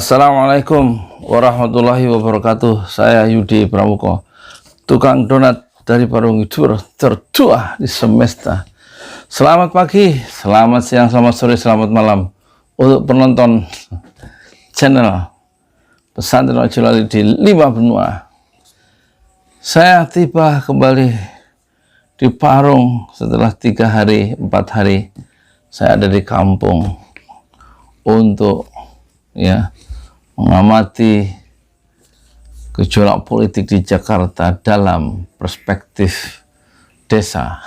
Assalamualaikum warahmatullahi wabarakatuh. Saya Yudi Pramuko, tukang donat dari Parung YouTuber tertua di semesta. Selamat pagi, selamat siang, selamat sore, selamat malam untuk penonton channel Pesantren Ojol Ali di 5 benua. Saya tiba kembali di Parung setelah 3 hari, 4 hari saya ada di kampung untuk mengamati gejolak politik di Jakarta dalam perspektif desa.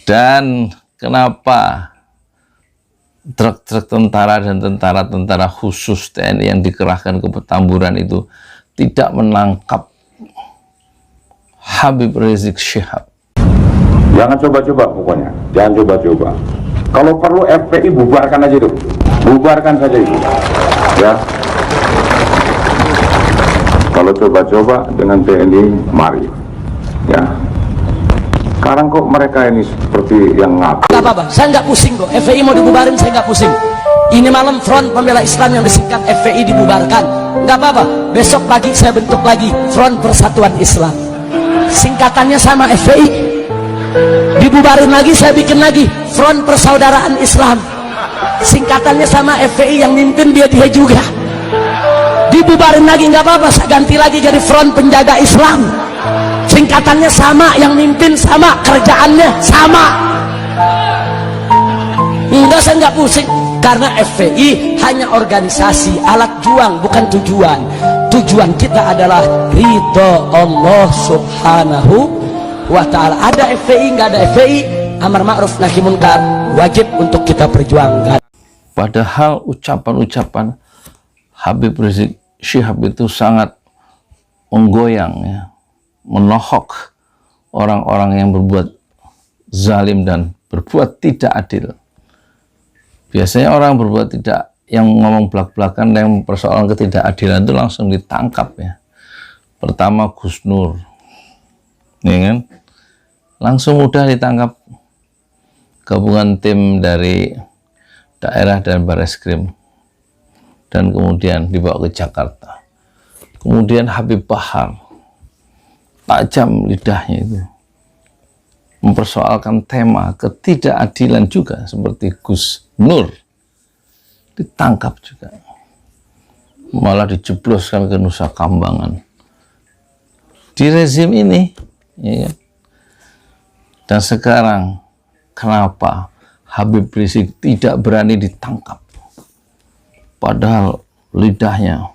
Dan kenapa truk-truk tentara dan tentara khusus TNI yang dikerahkan ke Petamburan itu tidak menangkap Habib Rizik Syihab. Jangan coba-coba, pokoknya jangan coba-coba. Kalau perlu FPI bubarkan aja itu, bubarkan saja itu, ya. Kalau coba-coba dengan TNI, mari, ya. Sekarang kok mereka ini seperti yang ngaku. Gak apa-apa, saya nggak pusing kok. FPI mau dibubarin, saya nggak pusing. Ini malam Front Pembela Islam yang disingkat FPI dibubarkan, nggak apa-apa. Besok pagi saya bentuk lagi Front Persatuan Islam. Singkatannya sama FPI. Dibubarin lagi, saya bikin lagi Front Persaudaraan Islam. Singkatannya sama FPI, yang mimpin dia juga. Dibubarin lagi nggak apa-apa, saya ganti lagi jadi Front Penjaga Islam. Singkatannya sama, yang mimpin sama, kerjaannya sama. Enggak, saya nggak pusing, karena FPI hanya organisasi, alat juang, bukan tujuan. Tujuan kita adalah ridho Allah Subhanahu wa ta'ala. Ada FPI, nggak ada FPI, amar ma'ruf nahi munkar wajib untuk kita perjuangkan. Padahal ucapan-ucapan Habib Rizik Syihab itu sangat menggoyang, menohok orang-orang yang berbuat zalim dan berbuat tidak adil. Biasanya orang berbuat tidak, yang ngomong belak-belakan, yang persoalan ketidakadilan itu langsung ditangkap, ya. Pertama Gus Nur, ya kan? Langsung mudah ditangkap gabungan tim dari daerah dan Bareskrim, dan kemudian dibawa ke Jakarta. Kemudian Habib Bahar, tajam lidahnya itu, mempersoalkan tema ketidakadilan juga seperti Gus Nur, ditangkap juga, malah dijebloskan ke Nusa Kambangan. Di rezim ini, ya kan? Dan sekarang kenapa Habib Rizik tidak berani ditangkap? Padahal lidahnya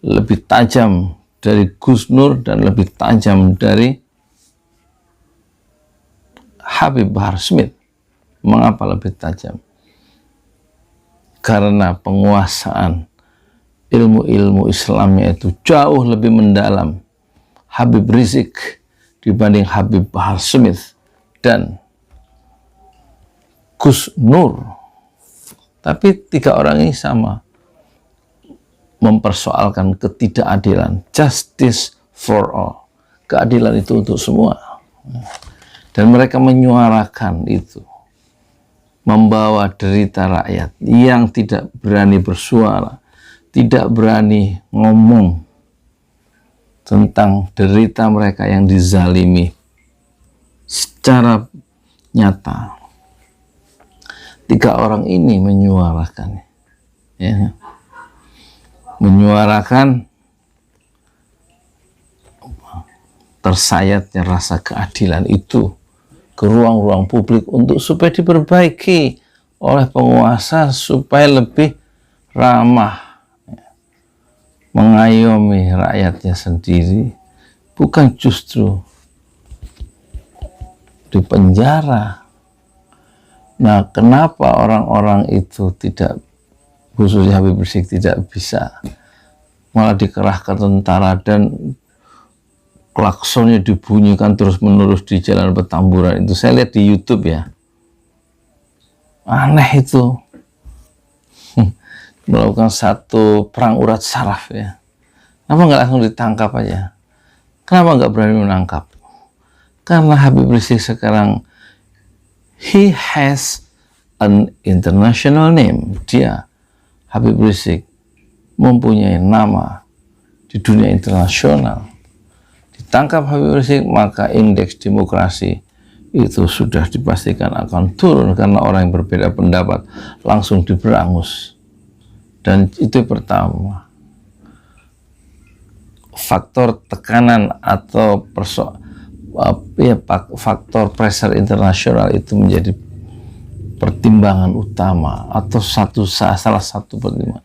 lebih tajam dari Gus Nur dan lebih tajam dari Habib Bahar Smith. Mengapa lebih tajam? Karena penguasaan ilmu-ilmu Islamnya itu jauh lebih mendalam Habib Rizik dibanding Habib Bahar Smith dan Gus Nur. Tapi 3 orang ini sama mempersoalkan ketidakadilan, justice for all, keadilan itu untuk semua. Dan mereka menyuarakan itu, membawa derita rakyat yang tidak berani bersuara, tidak berani ngomong tentang derita mereka yang dizalimi secara nyata. 3 orang ini menyuarakan, ya, menyuarakan tersayatnya rasa keadilan itu ke ruang-ruang publik untuk supaya diperbaiki oleh penguasa, supaya lebih ramah, mengayomi rakyatnya sendiri, bukan justru di penjara. Nah, kenapa orang-orang itu tidak, khususnya Habib Rizik, tidak bisa, malah dikerahkan tentara dan klaksonnya dibunyikan terus-menerus di jalan Petamburan itu? Saya lihat di YouTube, ya, aneh itu. Melakukan satu perang urat saraf, ya. Kenapa nggak langsung ditangkap aja? Kenapa nggak berani menangkap? Karena Habib Rizik sekarang, he has an international name. Dia Habib Rizik mempunyai nama di dunia internasional. Ditangkap Habib Rizik, maka indeks demokrasi itu sudah dipastikan akan turun karena orang yang berbeda pendapat langsung diberangus. Dan itu pertama. Faktor tekanan atau faktor pressure internasional itu menjadi pertimbangan utama atau salah satu pertimbangan.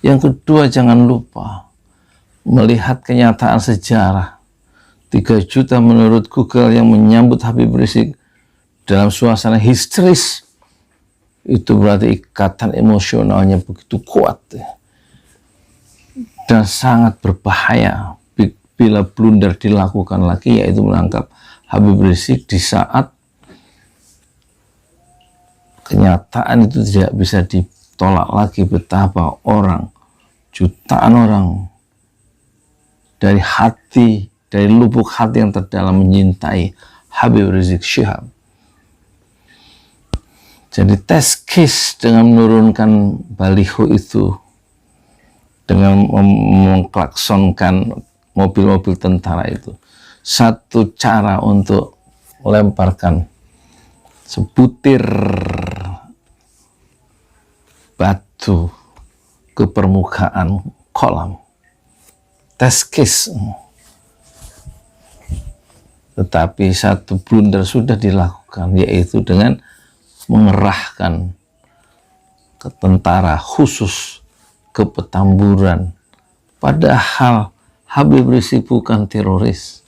Yang kedua, jangan lupa melihat kenyataan sejarah. 3 juta menurut Google yang menyambut Habib Rizik dalam suasana histeris, itu berarti ikatan emosionalnya begitu kuat dan sangat berbahaya bila blunder dilakukan lagi, yaitu menangkap Habib Rizik di saat kenyataan itu tidak bisa ditolak lagi, betapa orang, jutaan orang dari hati, dari lubuk hati yang terdalam menyintai Habib Rizik Syihab. Jadi test case dengan menurunkan baliho itu, dengan mengklaksonkan mobil-mobil tentara itu, satu cara untuk melemparkan sebutir batu ke permukaan kolam. Test case. Tetapi satu blunder sudah dilakukan, yaitu dengan mengerahkan ke tentara khusus ke Petamburan. Padahal Habib Rizik bukan teroris.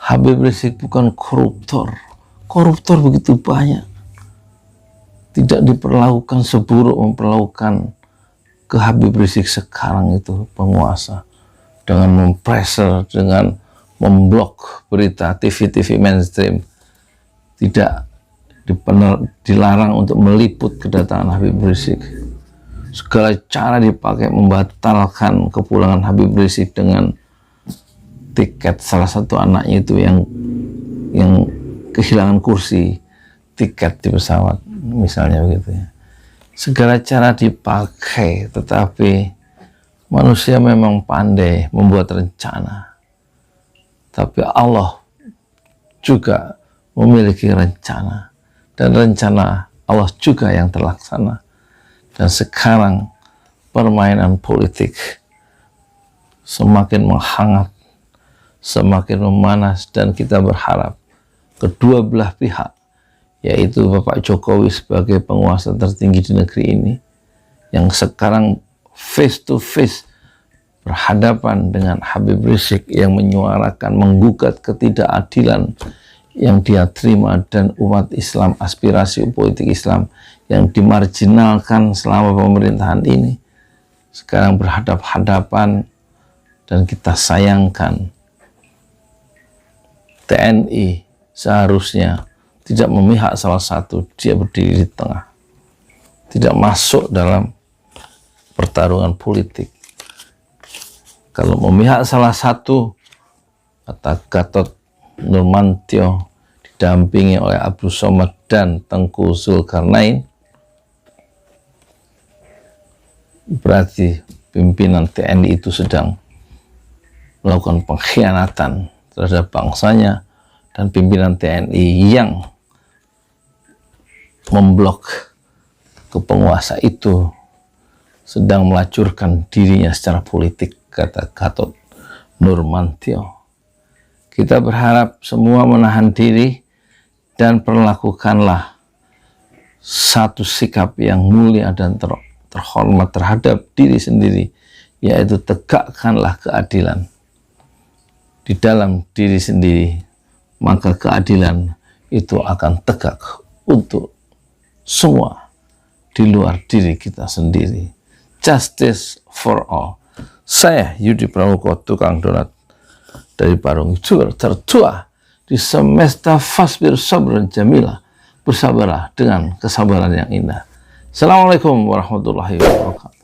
Habib Rizik bukan koruptor. Koruptor begitu banyak. Tidak diperlakukan seburuk memperlakukan ke Habib Rizik sekarang itu penguasa. Dengan mempressure, dengan memblok berita TV-TV mainstream. Tidak dilarang untuk meliput kedatangan Habib Rizik. Segala cara dipakai membatalkan kepulangan Habib Rizik dengan tiket salah satu anaknya itu yang kehilangan kursi tiket di pesawat, misalnya begitu ya. Segala cara dipakai, tetapi manusia memang pandai membuat rencana. Tapi Allah juga memiliki rencana, dan rencana Allah juga yang terlaksana. Dan sekarang permainan politik semakin menghangat, semakin memanas, dan kita berharap kedua belah pihak, yaitu Bapak Jokowi sebagai penguasa tertinggi di negeri ini, yang sekarang face to face berhadapan dengan Habib Rizik yang menyuarakan, menggugat ketidakadilan yang dia terima, dan umat Islam, aspirasi politik Islam yang dimarginalkan selama pemerintahan ini, sekarang berhadap-hadapan. Dan kita sayangkan TNI seharusnya tidak memihak salah satu, dia berdiri di tengah, tidak masuk dalam pertarungan politik. Kalau memihak salah satu, kata Gatot Nurmantio didampingi oleh Abdul Somad dan Tengku Zulkarnain, berarti pimpinan TNI itu sedang melakukan pengkhianatan terhadap bangsanya, dan pimpinan TNI yang memblok ke penguasa itu sedang melacurkan dirinya secara politik, kata Gatot Nurmantio. Kita berharap semua menahan diri dan perlakukanlah satu sikap yang mulia dan terhormat terhadap diri sendiri, yaitu tegakkanlah keadilan di dalam diri sendiri, maka keadilan itu akan tegak untuk semua di luar diri kita sendiri. Justice for all. Saya Yudi Pramuko, tukang donat dari Parung, YouTuber tertua di semesta. Fasbir sabran jamila, bersabarlah dengan kesabaran yang indah. Assalamualaikum warahmatullahi wabarakatuh.